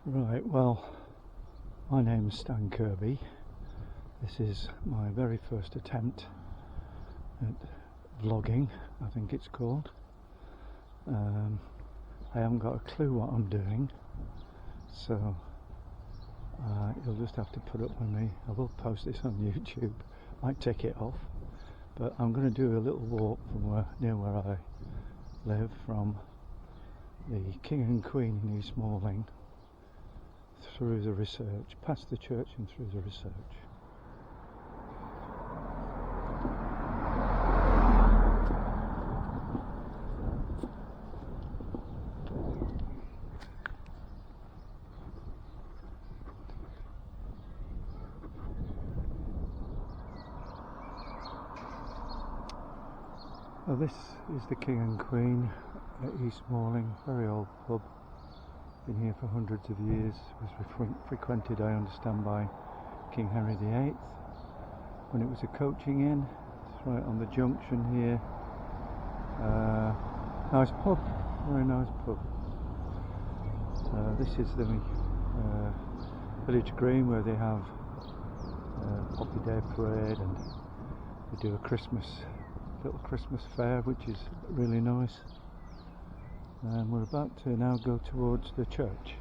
Right, well, my name's Stan Kirby. This is my very first attempt at vlogging, I think it's called. I haven't got a clue what I'm doing, so you'll just have to put up with me. I will post this on YouTube, might take it off, but I'm going to do a little walk from near where I live, from the King and Queen in East Malling through the research, past the church and through the research. Well, this is the King and Queen at East Malling, very old pub, been here for hundreds of years, was frequented, I understand, by King Henry VIII when it was a coaching inn. It's right on the junction here. Nice pub, very nice pub. This is the village green where they have Poppy Day parade, and they do a little Christmas fair, which is really nice. And we're about to now go towards the church.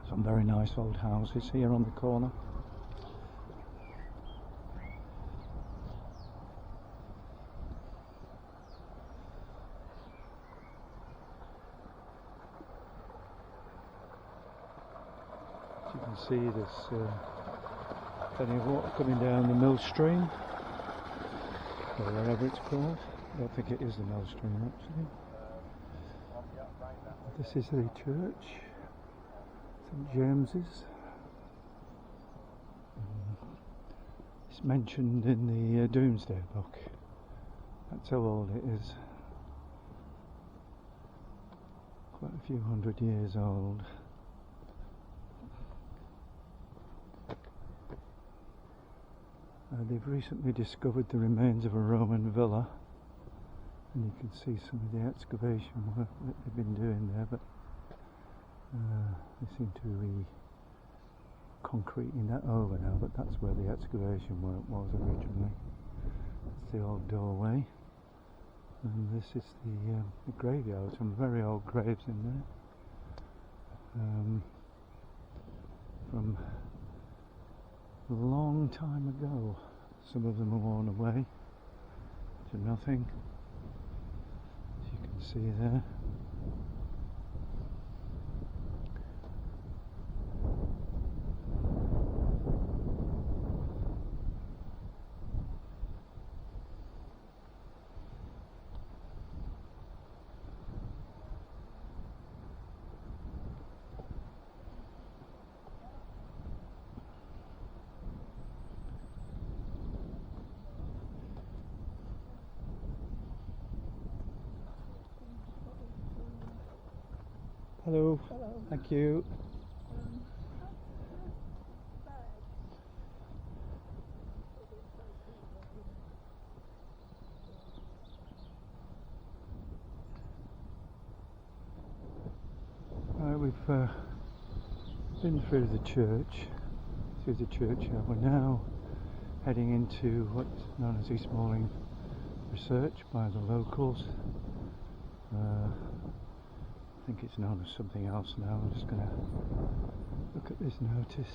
Some very nice old houses here on the corner. As you can see, there's plenty of water coming down the mill stream, or whatever it's called. I don't think it is the mill stream actually. This is the church, St James's. It's mentioned in the Domesday Book. That's how old it is. Quite a few hundred years old. They've recently discovered the remains of a Roman villa, and you can see some of the excavation work that they've been doing there, but they seem to be concreting that over now, but that's where the excavation work was originally. That's the old doorway, and this is the graveyard, some very old graves in there, from a long time ago. Some of them are worn away to nothing, as you can see there. Hello. Hello. Thank you. We've been through the churchyard. We're now heading into what's known as East Malling Research by the locals. I think it's known as something else now. I'm just going to look at this notice.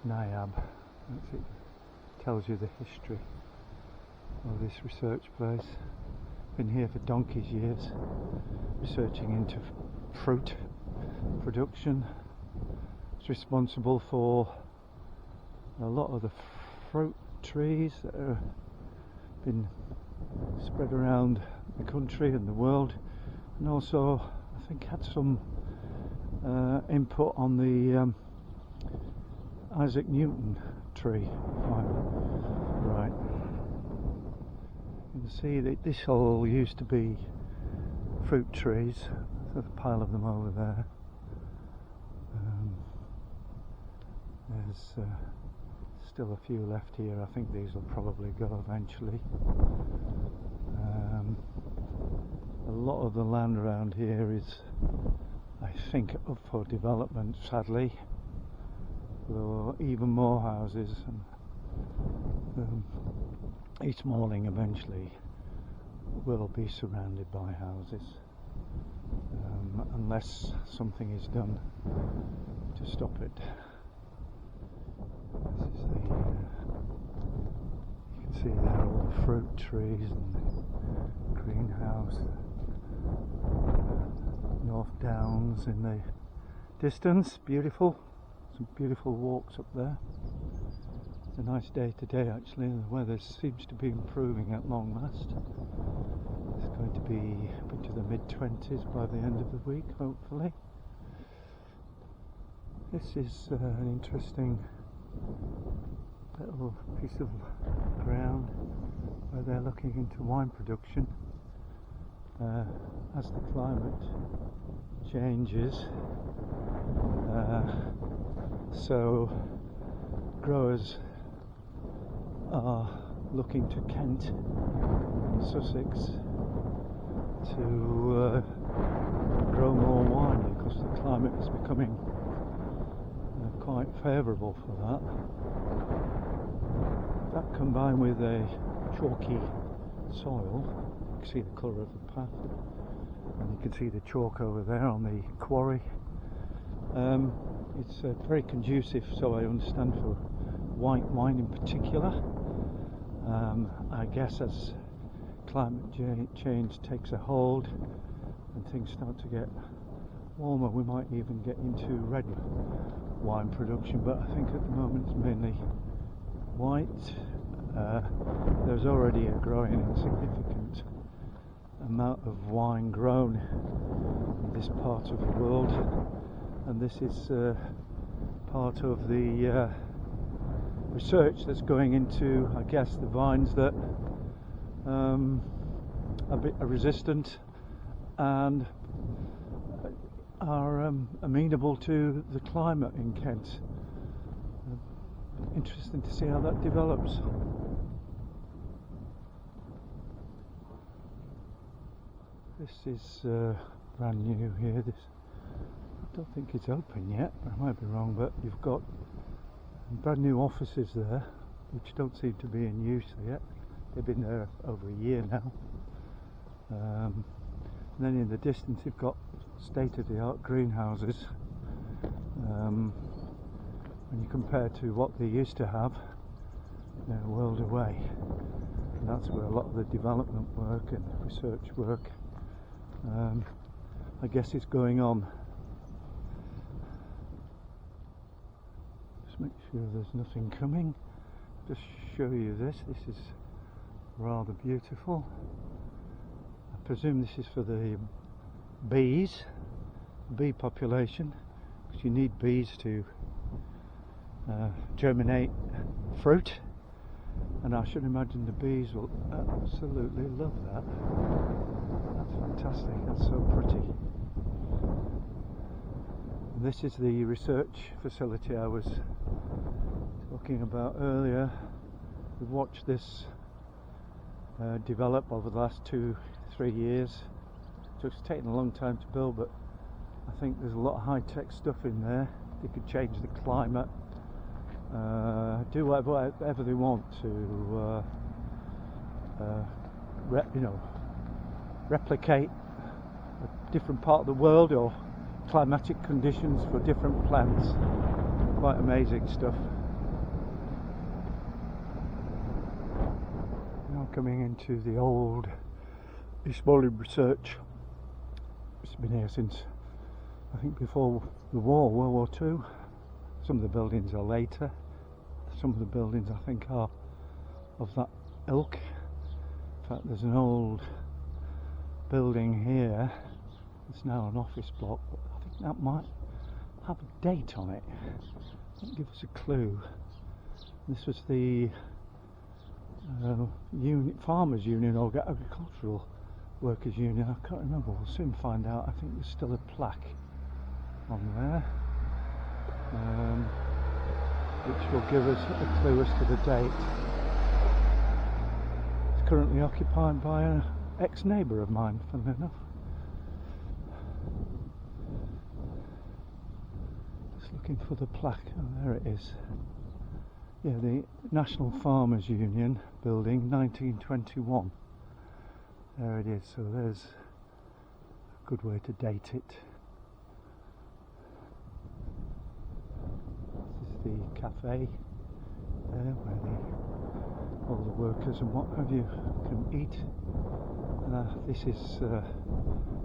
NIAB. That's it. Tells you the history of this research place. Been here for donkey's years, researching into fruit production. It's responsible for a lot of the fruit trees that have been spread around the country and the world, and also I think had some input on the Isaac Newton tree farm. Right, you can see that this all used to be fruit trees. There's a pile of them over there. There's still a few left here. I think these will probably go eventually. A lot of the land around here is, I think, up for development, sadly. There are even more houses, and East Malling eventually will be surrounded by houses, unless something is done to stop it. This is the, you can see there all the fruit trees and the greenhouse. North Downs in the distance, beautiful. Some beautiful walks up there. It's a nice day today actually. The weather seems to be improving at long last. It's going to be up into the mid-20s by the end of the week, hopefully. This is an interesting little piece of ground where they're looking into wine production. As the climate changes, so growers are looking to Kent and Sussex to grow more wine because the climate is becoming quite favourable for that. That combined with a chalky soil, you can see the colour of the path, and you can see the chalk over there on the quarry. It's very conducive, so I understand, for white wine in particular. I guess as climate change takes a hold and things start to get warmer, we might even get into red wine production, but I think at the moment it's mainly white. There's already a growing and significant amount of wine grown in this part of the world, and this is part of the research that's going into, I guess, the vines that are resistant and are amenable to the climate in Kent. Interesting to see how that develops. This is brand new here. This, I don't think it's open yet, I might be wrong, but you've got brand new offices there which don't seem to be in use yet. They've been there over a year now. And then in the distance you've got state-of-the-art greenhouses. When you compare to what they used to have, they're a world away. And that's where a lot of the development work and research work, I guess, is going on. Just make sure there's nothing coming. Just show you this. This is rather beautiful. I presume this is for the bees, bee population, because you need bees to germinate fruit, and I should imagine the bees will absolutely love that. That's fantastic, that's so pretty. And this is the research facility I was talking about earlier. We've watched this develop over the last 2-3 years. So it's taken a long time to build, but I think there's a lot of high-tech stuff in there. They could change the climate, do whatever they want to replicate a different part of the world or climatic conditions for different plants. Quite amazing stuff. Now coming into the old East Malling research. It's been here since, I think, before the war, World War II. Some of the buildings are later. Some of the buildings, I think, are of that ilk. In fact, there's an old building here. It's now an office block, but I think that might have a date on it. That'll give us a clue. This was the Farmers Union or Agricultural Workers Union. I can't remember. We'll soon find out. I think there's still a plaque on there. which will give us a clue as to the date. It's currently occupied by an ex-neighbour of mine, funnily enough. Just looking for the plaque. Oh, there it is. Yeah, the National Farmers Union building, 1921. There it is, so there's a good way to date it. This is the cafe there where all the workers and what have you can eat. This is a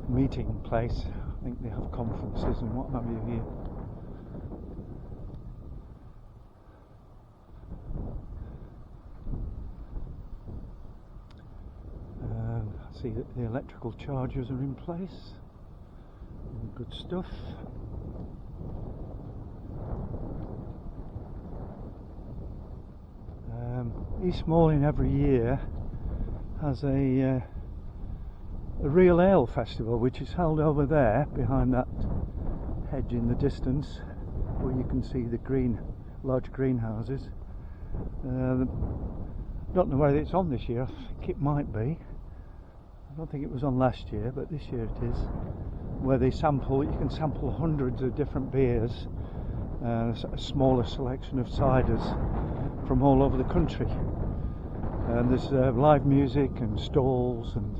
meeting place. I think they have conferences and what have you here. I see that the electrical chargers are in place. Good stuff. East Malling every year has a real ale festival, which is held over there behind that hedge in the distance, where you can see the large greenhouses. Don't know whether it's on this year. I think it might be. I don't think it was on last year, but this year it is. Where they you can sample hundreds of different beers, a smaller selection of ciders from all over the country. And there's live music and stalls and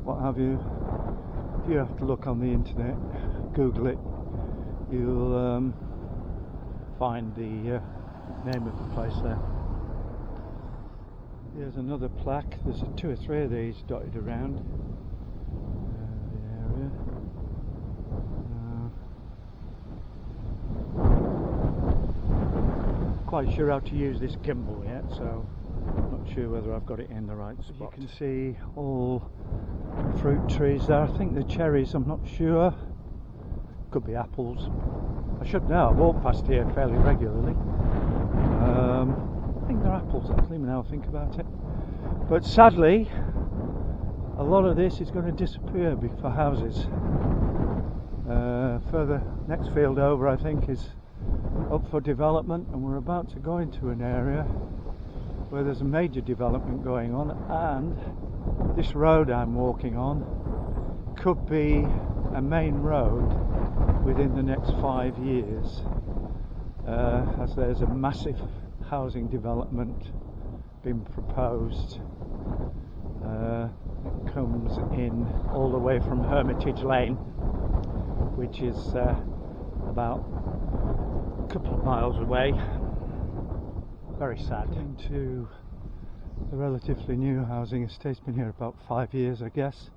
what have you. If you have to look on the internet, Google it, you'll find the name of the place there. Here's another plaque. There's 2 or 3 of these dotted around the area. Quite sure how to use this gimbal yet, so I'm not sure whether I've got it in the right spot. You can see all fruit trees there. I think they're cherries, I'm not sure. Could be apples. I should know, I walk past here fairly regularly. I think they're apples actually, now I think about it. But sadly, a lot of this is going to disappear for houses. Further, next field over I think is up for development, and we're about to go into an area where there's a major development going on, and this road I'm walking on could be a main road within the next 5 years, as there's a massive housing development being proposed. It comes in all the way from Hermitage Lane, which is about a couple of miles away. Very sad. Into a relatively new housing estate. It's been here about 5 years, I guess.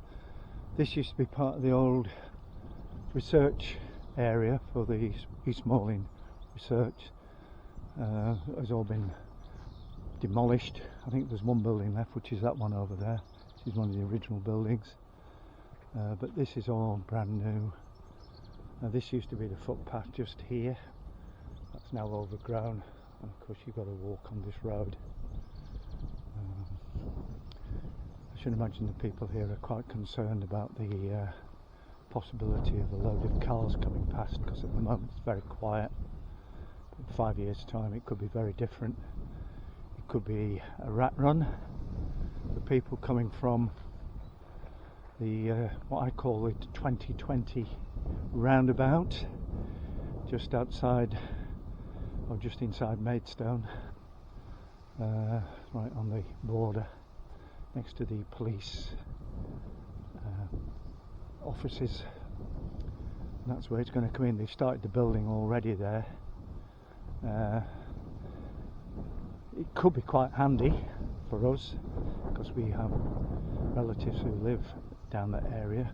This used to be part of the old research area for the East Malling research. It has all been demolished. I think there's one building left, which is that one over there. This is one of the original buildings. But this is all brand new. This used to be the footpath just here. That's now overgrown, and of course you've got to walk on this road. I should imagine the people here are quite concerned about the possibility of a load of cars coming past, because at the moment it's very quiet. In 5 years' time it could be very different. It could be a rat run. The people coming from the what I call the 2020 roundabout, just outside or just inside Maidstone, right on the border next to the police offices. And that's where it's going to come in. They've started the building already there. It could be quite handy for us, because we have relatives who live down that area,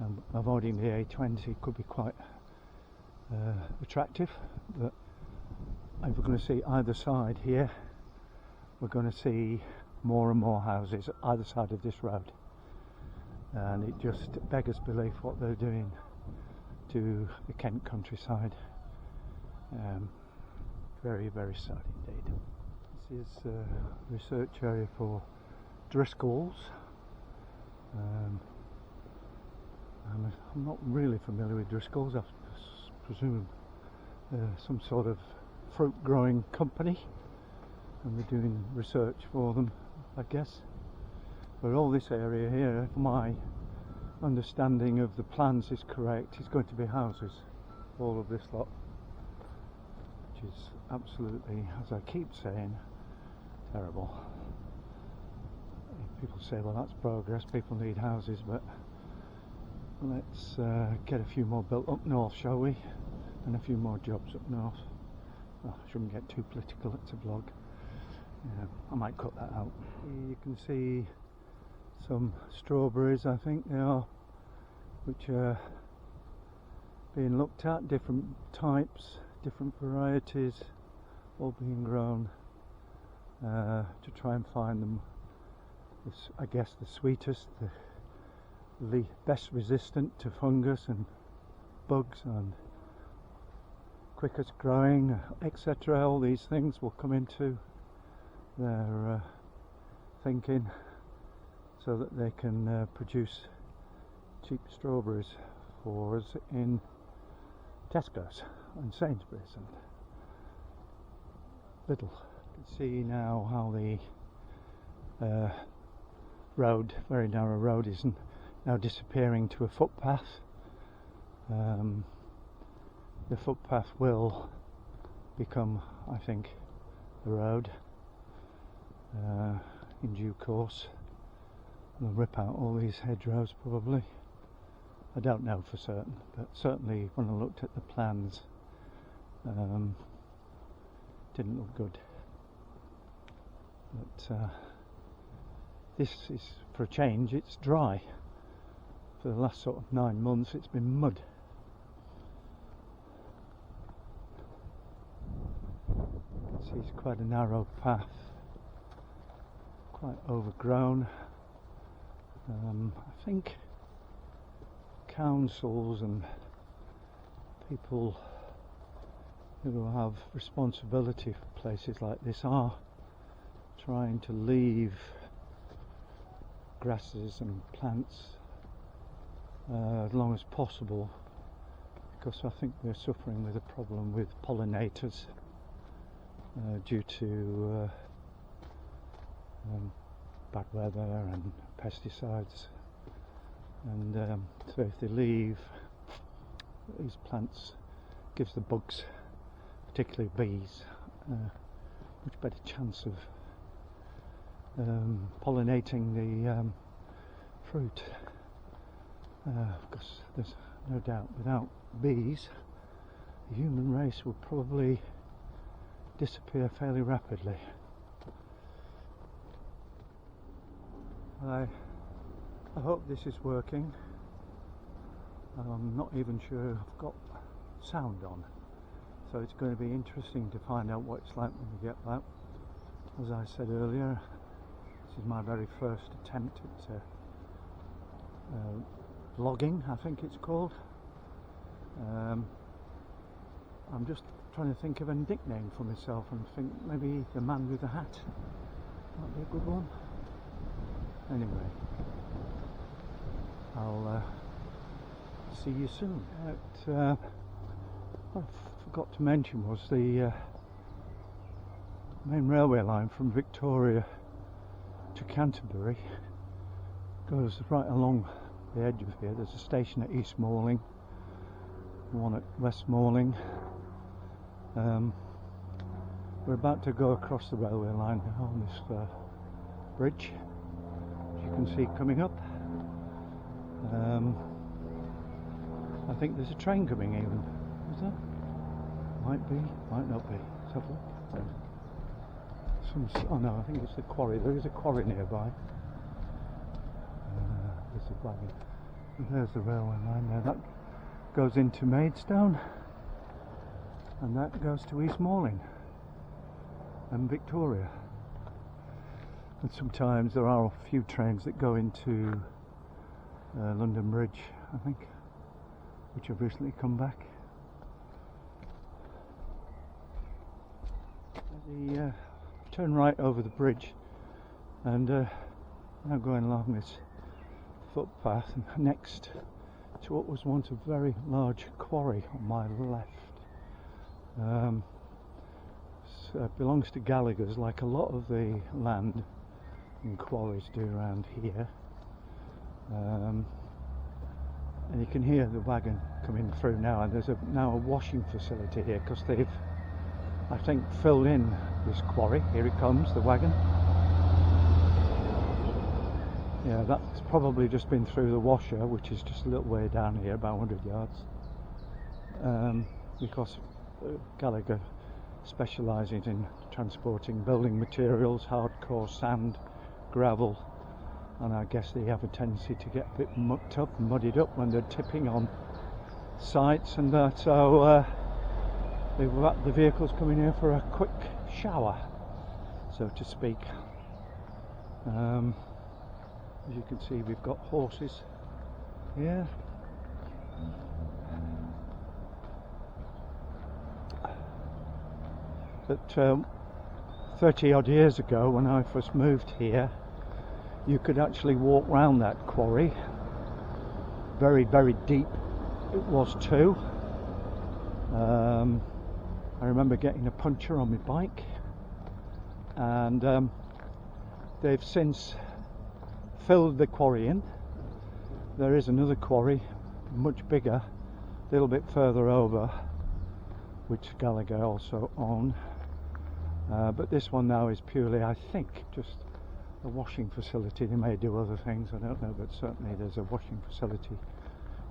and avoiding the A20 could be quite attractive. But if we're going to see either side here, we're going to see more and more houses either side of this road, and it just beggars belief what they're doing to the Kent countryside. Very, very sad indeed. This is a research area for Driscolls. I'm not really familiar with Driscolls. I presume some sort of fruit growing company, and we're doing research for them, I guess. But all this area here, if my understanding of the plans is correct, is going to be houses, all of this lot, which is absolutely, as I keep saying, terrible. People say, well, that's progress, people need houses, but let's get a few more built up north, shall we? And a few more jobs up north. Oh, I shouldn't get too political, it's a vlog. Yeah, I might cut that out. You can see some strawberries, I think they are, which are being looked at, different types, different varieties, all being grown to try and find them, I guess, the sweetest, the best resistant to fungus and bugs and quickest growing, etc. All these things will come into their thinking, so that they can produce cheap strawberries for us in Tesco's and Sainsbury's and Lidl. You can see now how the road, very narrow road, is now disappearing to a footpath. The footpath will become, I think, the road in due course. They'll rip out all these hedgerows probably. I don't know for certain, but certainly when I looked at the plans, didn't look good. But this is, for a change, it's dry. For the last sort of 9 months it's been mud. You can see it's quite a narrow path, quite overgrown. I think councils and people who have responsibility for places like this are trying to leave grasses and plants as long as possible, because I think we're suffering with a problem with pollinators due to bad weather and pesticides, and so if they leave, these plants gives the bugs, particularly bees, much better chance of pollinating the fruit, because there's no doubt without bees the human race would probably disappear fairly rapidly. I hope this is working. I'm not even sure I've got sound on, so it's going to be interesting to find out what it's like when we get that. As I said earlier, this is my very first attempt at vlogging, I think it's called. I'm just trying to think of a nickname for myself, and think maybe the man with the hat might be a good one. Anyway, I'll see you soon. What I forgot to mention was the main railway line from Victoria to Canterbury goes right along the edge of here. There's a station at East Malling, one at West Malling. We're about to go across the railway line now on this bridge, as you can see coming up. I think there's a train coming even. Is there? Might be, might not be. Let's have a look. Oh no, I think it's the quarry. There is a quarry nearby. There's a wagon. There's the railway line there. That goes into Maidstone, and that goes to East Malling and Victoria. And sometimes there are a few trains that go into London Bridge, I think, which have recently come back. The turn right over the bridge, and now going along this footpath next to what was once a very large quarry on my left. belongs to Gallagher's, like a lot of the land and quarries do around here. And you can hear the wagon coming through now, and there's now a washing facility here because they've, I think, filled in this quarry. Here it comes, the wagon. Yeah, that's probably just been through the washer, which is just a little way down here, about 100 yards. Because Gallagher specialises in transporting building materials, hardcore sand, gravel, and I guess they have a tendency to get a bit mucked up and muddied up when they're tipping on sites and that, so the vehicle's coming here for a quick shower, so to speak. As you can see, we've got horses here. But 30 odd years ago, when I first moved here, you could actually walk round that quarry. Very, very deep it was too. I remember getting a puncture on my bike, and they've since filled the quarry in. There is another quarry, much bigger, a little bit further over, which Gallagher also own. But this one now is purely, I think, just a washing facility. They may do other things, I don't know, but certainly there's a washing facility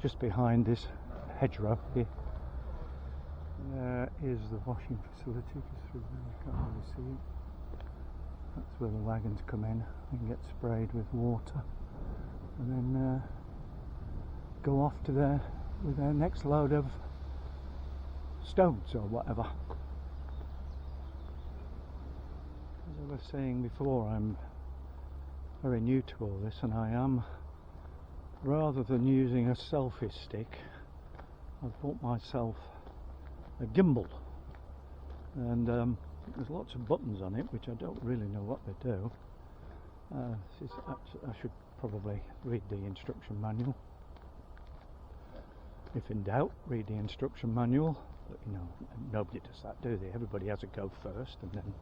just behind this hedgerow here. There is the washing facility, just through there, you can't really see it. That's where the wagons come in and get sprayed with water, and then go off to with their next load of stones or whatever. As I was saying before, I'm very new to all this, and I am, rather than using a selfie stick, I've bought myself a gimbal, and there's lots of buttons on it which I don't really know what they do. I should probably read the instruction manual. If in doubt, read the instruction manual. But you know, nobody does that, do they? Everybody has a go first, and then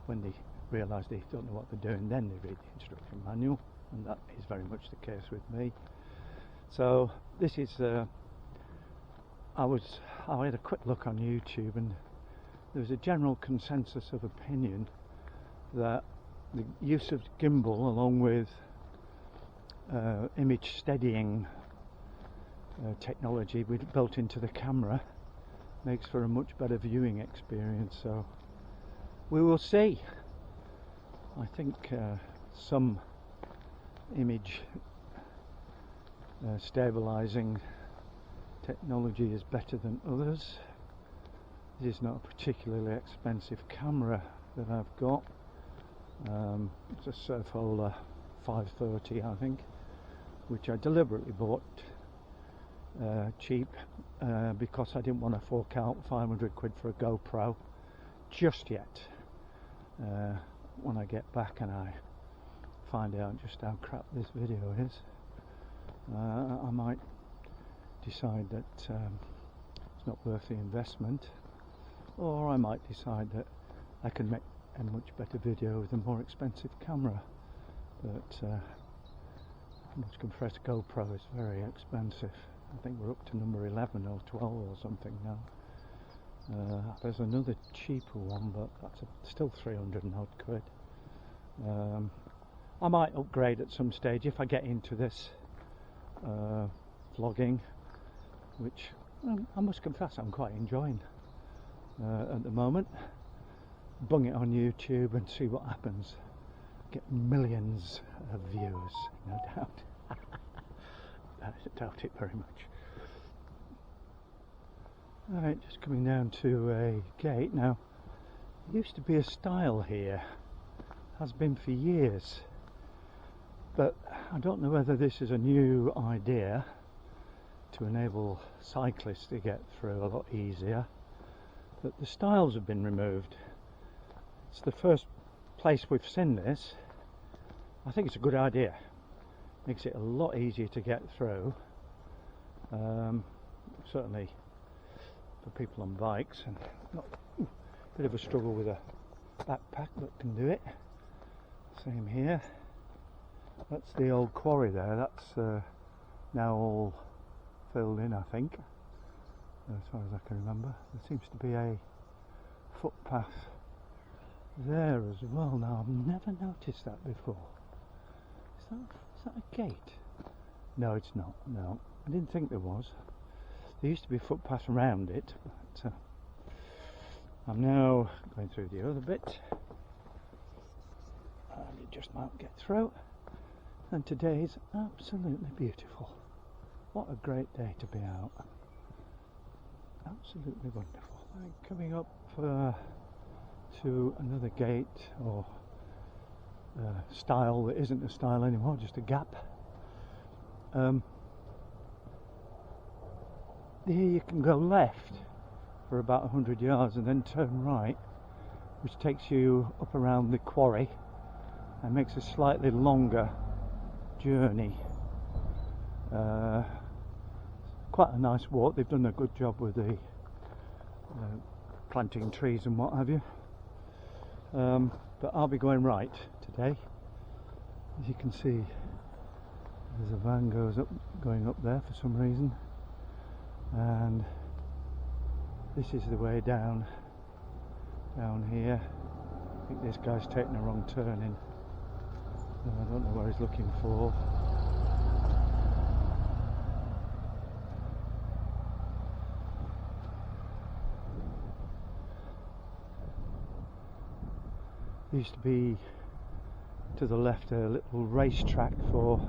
when they realise they don't know what they're doing, then they read the instruction manual, and that is very much the case with me. So this is I had a quick look on YouTube, and there was a general consensus of opinion that the use of gimbal, along with image steadying technology built into the camera, makes for a much better viewing experience. So we will see. I think some image stabilizing technology is better than others. This is not a particularly expensive camera that I've got. It's a Surfola 530, I think, which I deliberately bought cheap because I didn't want to fork out 500 quid for a GoPro just yet. When I get back and I find out just how crap this video is, I might decide that it's not worth the investment, or I might decide that I can make a much better video with a more expensive camera. But I must confess, GoPro is very expensive. I think we're up to number 11 or 12 or something now. There's another cheaper one, but that's still 300 and odd quid. I might upgrade at some stage if I get into this vlogging, which I must confess I'm quite enjoying at the moment. Bung it on YouTube and see what happens. Get millions of views, no doubt. I doubt it very much. Alright, just coming down to a gate now. There used to be a stile here, has been for years, but I don't know whether this is a new idea to enable cyclists to get through a lot easier, but the stiles have been removed. It's the first place we've seen this. I think it's a good idea. Makes it a lot easier to get through, certainly for people on bikes, and Bit of a struggle with a backpack, but can do it. Same here. That's the old quarry there. That's now all filled in, I think, as far as I can remember. There seems to be a footpath there as well. Now, I've never noticed that before. Is that a gate? No, it's not. No, I didn't think there was. There used to be footpaths around it, but I'm now going through the other bit, and it just might get through. And today is absolutely beautiful. What a great day to be out. Absolutely wonderful. Coming up to another gate, or stile that isn't a stile anymore, just a gap. Here you can go left for about 100 yards and then turn right, which takes you up around the quarry and makes a slightly longer journey. Quite a nice walk. They've done a good job with the planting trees and what have you. But I'll be going right today. As you can see, there's a van going up there for some reason, and this is the way down here. I think this guy's taking a wrong turn in. I don't know where he's looking for. There used to be to the left a little racetrack for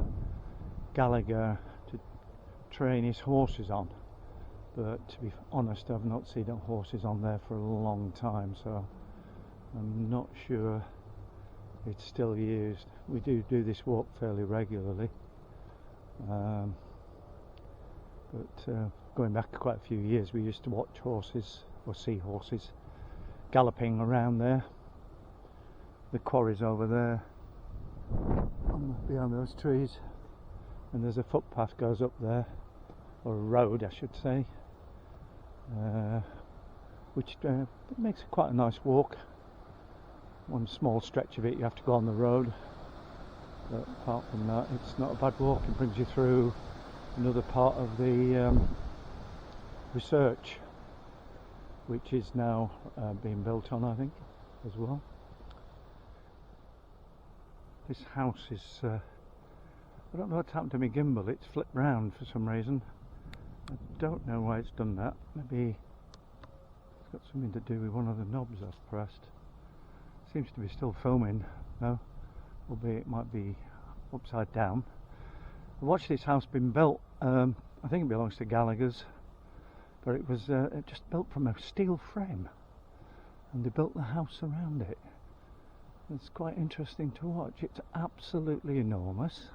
Gallagher to train his horses on, but to be honest, I've not seen horses on there for a long time, so I'm not sure it's still used. We do this walk fairly regularly, but going back quite a few years, we used to watch horses, or see horses, galloping around there. The quarry's over there, behind those trees, and there's a footpath goes up there, or a road I should say, which makes it quite a nice walk. One small stretch of it you have to go on the road, but apart from that it's not a bad walk. It brings you through another part of the research, which is now being built on, I think, as well. This house is, I don't know what's happened to my gimbal, it's flipped round for some reason. I don't know why it's done that. Maybe it's got something to do with one of the knobs I've pressed. Seems to be still filming now, albeit it might be upside down. I watched this house being built. I think it belongs to Gallagher's, but it was just built from a steel frame, and they built the house around it. It's quite interesting to watch. It's absolutely enormous.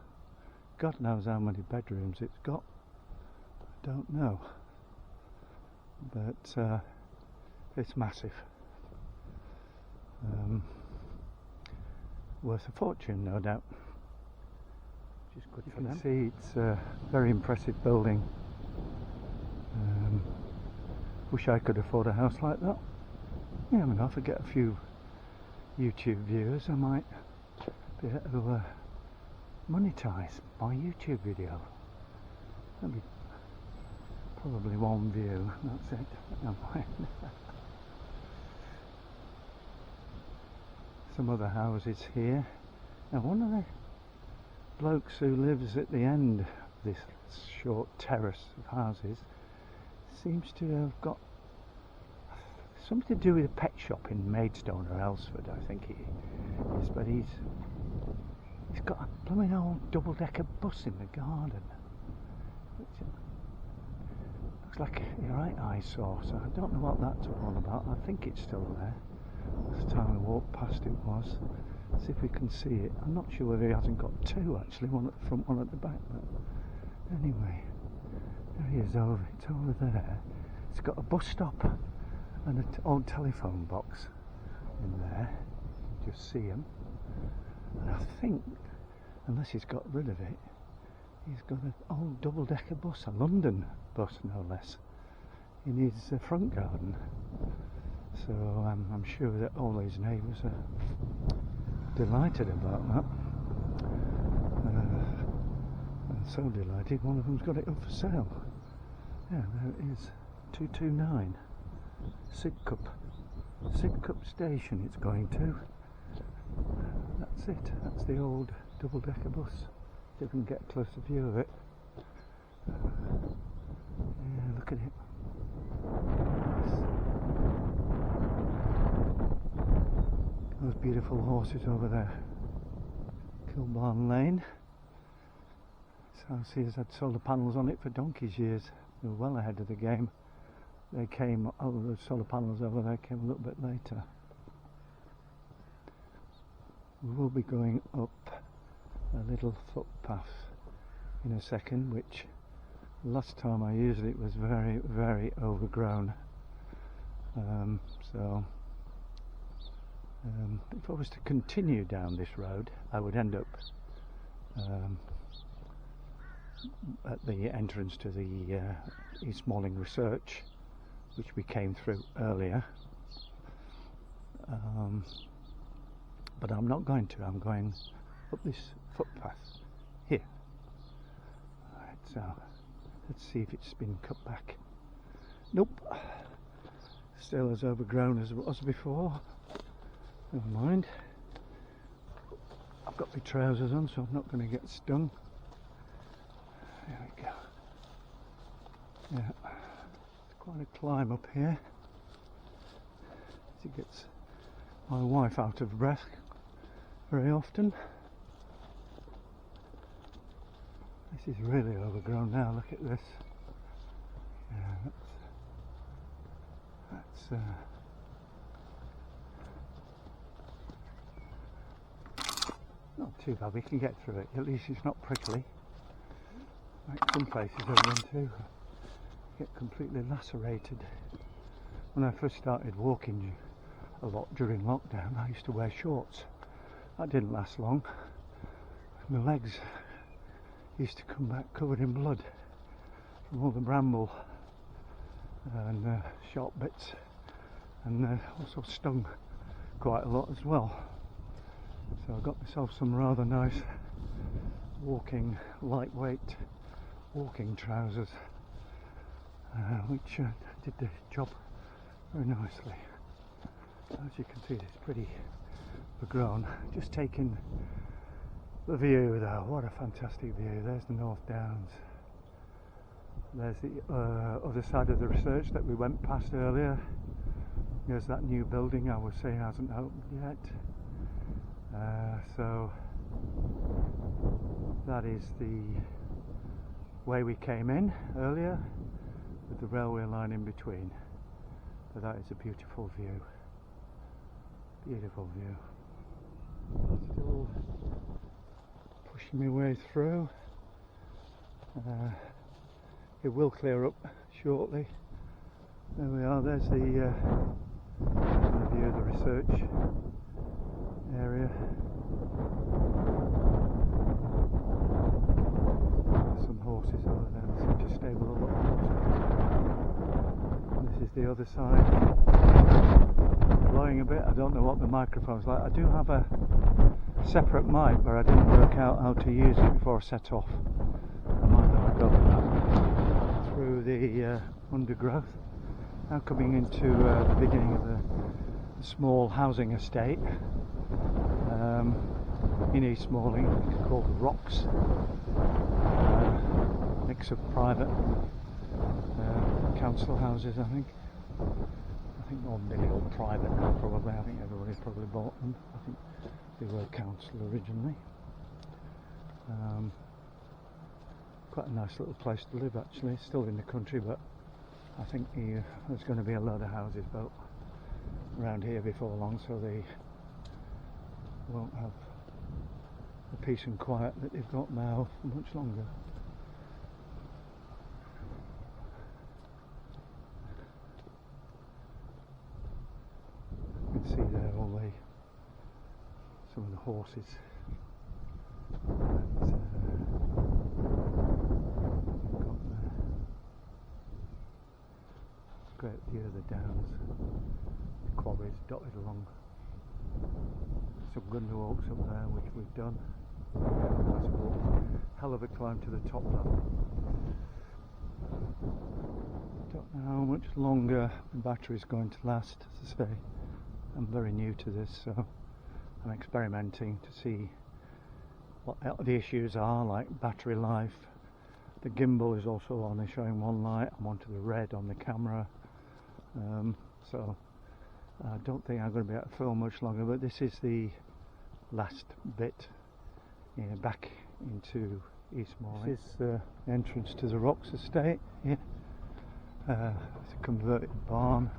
God knows how many bedrooms it's got. I don't know, but it's massive. Worth a fortune, no doubt. Which is good for them. You can see it's a very impressive building. Wish I could afford a house like that. Yeah, I mean, if I get a few YouTube viewers, I might be able to monetize my YouTube video. That'd be probably one view, that's it. Never mind. Some other houses here. Now, one of the blokes who lives at the end of this short terrace of houses seems to have got something to do with a pet shop in Maidstone or Elsford, I think he is, but he's got a blooming old double-decker bus in the garden. Looks like a right eyesore, so I don't know what that's all about. I think it's still there. Last time we walked past it was. See if we can see it. I'm not sure whether he hasn't got two actually, one at the front, one at the back, but anyway, there he is. It's over there. It's got a bus stop and an old telephone box in there. You just see him, and I think, unless he's got rid of it, he's got an old double-decker bus, a London bus no less, in his front garden. So I'm sure that all these neighbours are delighted about that. And so delighted, one of them's got it up for sale. Yeah, there it is, 229. Sidcup station it's going to. That's it, that's the old double-decker bus. See if we can get a closer view of it. Yeah, look at it. Those beautiful horses over there. Kilbarn Lane. South Seas had solar panels on it for donkey's years. They were well ahead of the game. They came, the solar panels over there came a little bit later. We will be going up a little footpath in a second, which last time I used it was very, very overgrown. If I was to continue down this road, I would end up at the entrance to the East Malling Research, which we came through earlier. But I'm not going to. I'm going up this footpath here. Right, so let's see if it's been cut back. Nope. Still as overgrown as it was before. Never mind. I've got my trousers on, so I'm not going to get stung. There we go. Yeah, it's quite a climb up here. It gets my wife out of breath very often. This is really overgrown now. Look at this. Yeah, that's not too bad. We can get through it. At least it's not prickly. Like some places I've been to, get completely lacerated. When I first started walking a lot during lockdown, I used to wear shorts. That didn't last long. My legs used to come back covered in blood from all the bramble and sharp bits, and also stung quite a lot as well. So I got myself some rather nice walking, lightweight walking trousers, which did the job very nicely. As you can see, it's pretty overgrown. Just taking the view though, what a fantastic view. There's the North Downs. There's the other side of the research that we went past earlier. There's that new building I was saying hasn't opened yet. So that is the way we came in earlier, with the railway line in between. But that is a beautiful view. Beautiful view. Still pushing my way through. It will clear up shortly. There we are. There's the view of the research area. There's some horses over there. They seem to stable a lot of horses. And this is the other side. Blowing a bit. I don't know what the microphone's like. I do have a separate mic, but I didn't work out how to use it before I set off. I might have a go at that. Through the undergrowth. Now coming into the beginning of the small housing estate in East Malling, called the Rocks. Mix of private council houses, I think. I think they're all private now, probably. I think everybody probably bought them. I think they were council originally. Quite a nice little place to live, actually. Still in the country, but I think there's going to be a load of houses built around here before long, so they won't have the peace and quiet that they've got now for much longer. You can see there all some of the horses. Great view here are the downs, quarries dotted along. Some Gunderwalks up there, which we've done. Nice walk. Hell of a climb to the top though. Don't know how much longer the battery's going to last, as I say. I'm very new to this, so I'm experimenting to see what the issues are, like battery life. The gimbal is also only showing one light. I'm onto the red on the camera, so I don't think I'm going to be able to film much longer, but this is the last bit back into East Malling. This is the entrance to the Rocks estate here. It's a converted barn.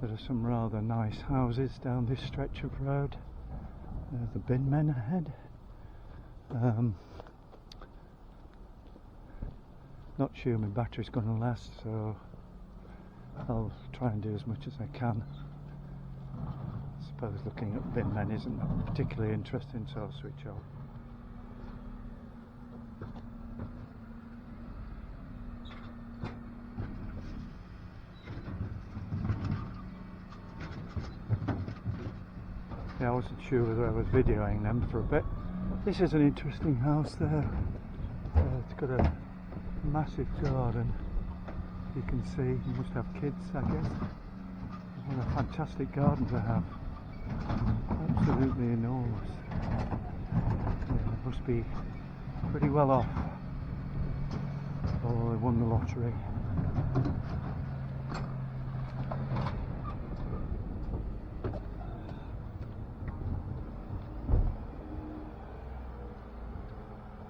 There are some rather nice houses down this stretch of road. There's the bin men ahead. Not sure my battery's going to last, so I'll try and do as much as I can. I suppose looking at bin men isn't particularly interesting, so I'll switch off. Yeah, I wasn't sure whether I was videoing them for a bit. This is an interesting house there. It's got a massive garden. You can see, you must have kids, I guess. What a fantastic garden to have. Absolutely enormous. Yeah, it must be pretty well off. Or they won the lottery.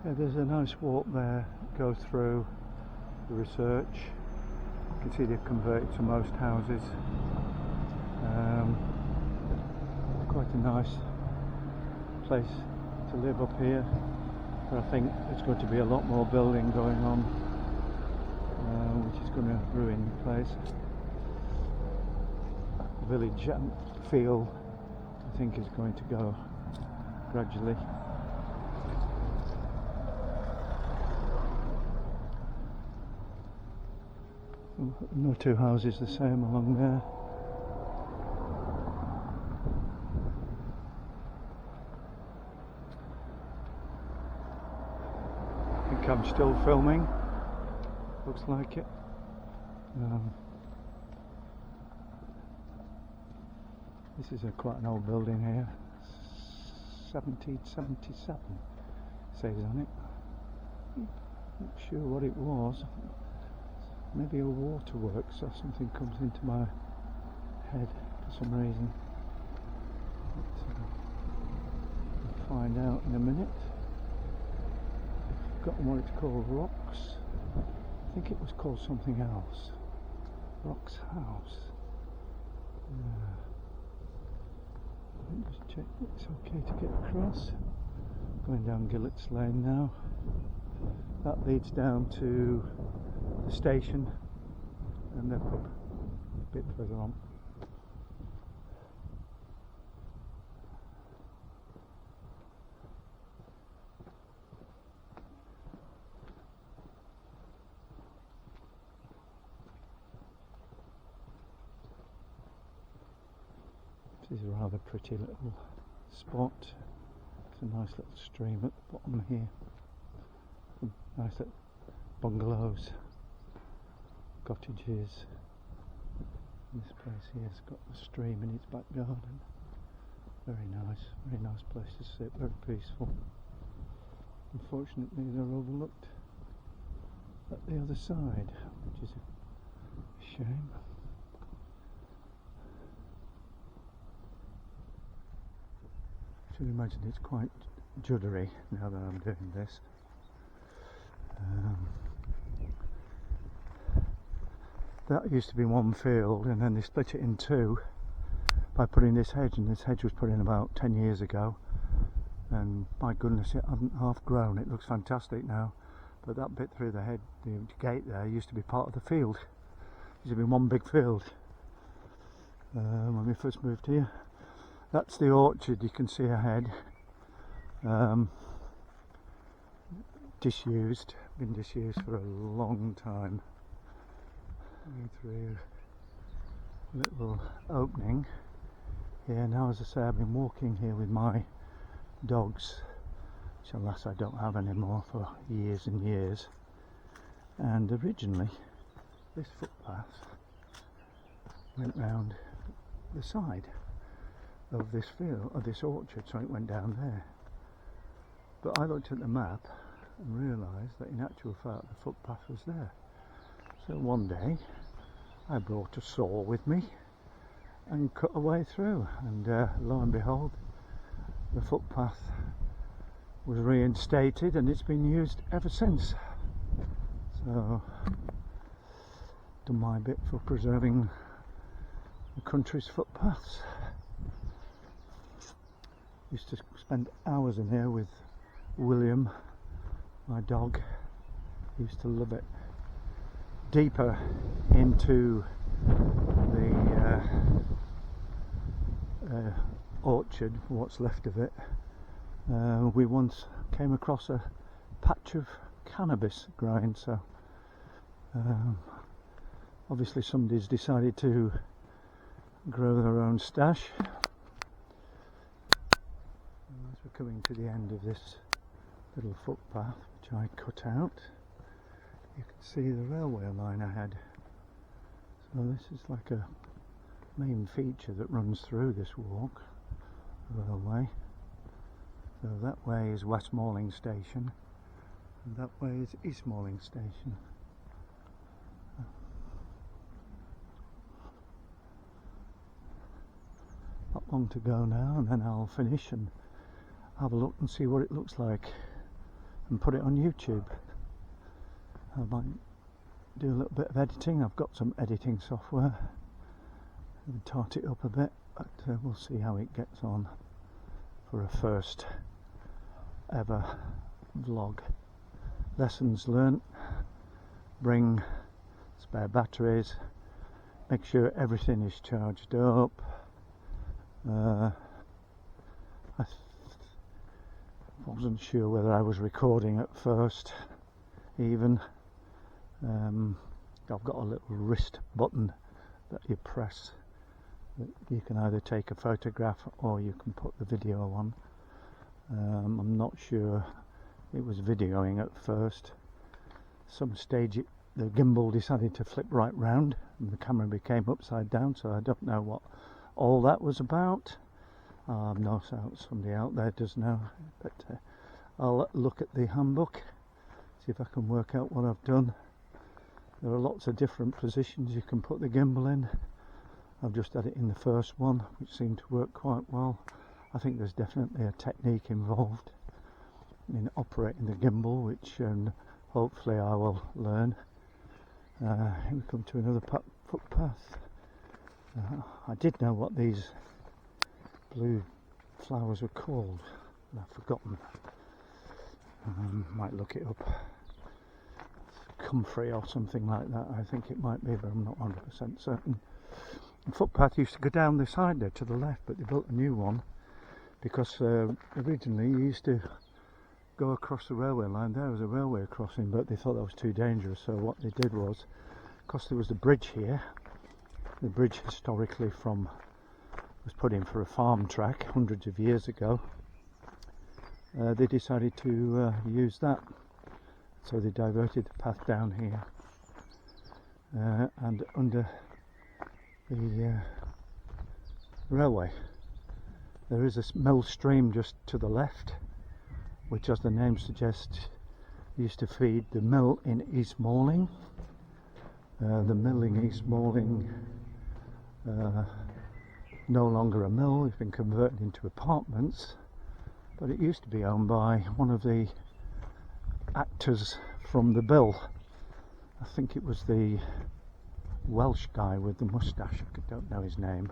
Yeah, there's a nice walk there, goes through the research. You can see they've converted to most houses. Quite a nice place to live up here, but I think there's going to be a lot more building going on, which is going to ruin the place. The village feel, I think, is going to go gradually. No two houses the same along there. I think I'm still filming. Looks like it. This is quite an old building here. 1777 says on it. Not sure what it was. Maybe a waterworks or something comes into my head for some reason. But, we'll find out in a minute. I've forgotten what it's called. Rocks? I think it was called something else. Rocks House. Let me just check it's okay to get across. Going down Gillett's Lane now. That leads down to the station and the pub a bit further on. This is a rather pretty little spot. There's a nice little stream at the bottom here. Some nice little bungalows, cottages. This place here has got the stream in its back garden. Very nice place to sit, very peaceful. Unfortunately they're overlooked at the other side, which is a shame. I should imagine it's quite juddery now that I'm doing this. That used to be one field, and then they split it in two by putting this hedge, and this hedge was put in about 10 years ago, and my goodness, it hadn't half grown. It looks fantastic now, but that bit through the gate there used to be part of the field. It used to be one big field when we first moved here. That's the orchard you can see ahead. Been disused for a long time. Going through little opening here. Now, as I say, I've been walking here with my dogs, which alas I don't have anymore for years and years. And originally this footpath went round the side of this field, of this orchard, so it went down there. But I looked at the map and realised that in actual fact the footpath was there. So one day I brought a saw with me and cut a way through, and lo and behold, the footpath was reinstated and it's been used ever since. So done my bit for preserving the country's footpaths. Used to spend hours in here with William, my dog. Used to love it. Deeper into the orchard, what's left of it, we once came across a patch of cannabis growing, so obviously somebody's decided to grow their own stash. As we're coming to the end of this little footpath, which I cut out, you can see the railway line ahead. So this is like a main feature that runs through this walk, the railway. So that way is West Malling Station, and that way is East Malling Station. Not long to go now, and then I'll finish and have a look and see what it looks like and put it on YouTube. I might do a little bit of editing. I've got some editing software and tart it up a bit, but we'll see how it gets on for a first ever vlog. Lessons learnt: bring spare batteries, make sure everything is charged up. I wasn't sure whether I was recording at first even. I've got a little wrist button that you press that you can either take a photograph or you can put the video on. I'm not sure it was videoing at first. Some stage the gimbal decided to flip right round and the camera became upside down, so I don't know what all that was about. No doubt somebody out there does know, but I'll look at the handbook, see if I can work out what I've done. There are lots of different positions you can put the gimbal in. I've just had it in the first one, which seemed to work quite well. I think there's definitely a technique involved in operating the gimbal, which hopefully I will learn. Here we come to another footpath. I did know what these blue flowers were called, and I've forgotten. Might look it up. Comfrey or something like that, I think it might be, but I'm not 100% certain. The footpath used to go down the side there to the left, but they built a new one because originally you used to go across the railway line. There was a railway crossing, but they thought that was too dangerous, so what they did was, because there was a bridge here, the bridge historically was put in for a farm track hundreds of years ago, they decided to use that. So they diverted the path down here, and under the railway there is a mill stream just to the left, which, as the name suggests, used to feed the mill in East Malling. The mill in East Malling, no longer a mill, it's been converted into apartments, but it used to be owned by one of the actors from The Bill. I think it was the Welsh guy with the moustache, I don't know his name.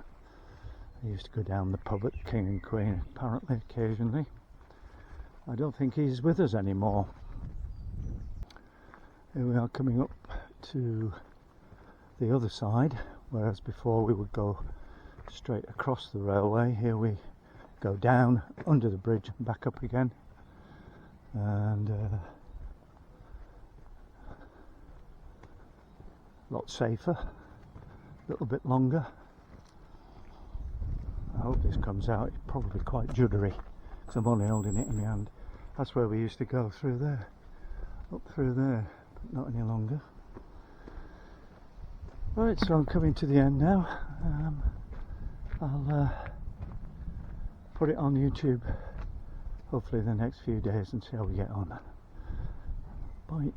He used to go down the pub at King and Queen apparently occasionally. I don't think he's with us anymore. Here we are coming up to the other side, whereas before we would go straight across the railway. Here we go down under the bridge and back up again, and a lot safer, a little bit longer. hope this comes out. It's probably quite juddery because I'm only holding it in my hand. That's where we used to go, through there, up through there, but not any longer. Right, so I'm coming to the end now. I'll put it on YouTube hopefully the next few days and see how we get on. Bye.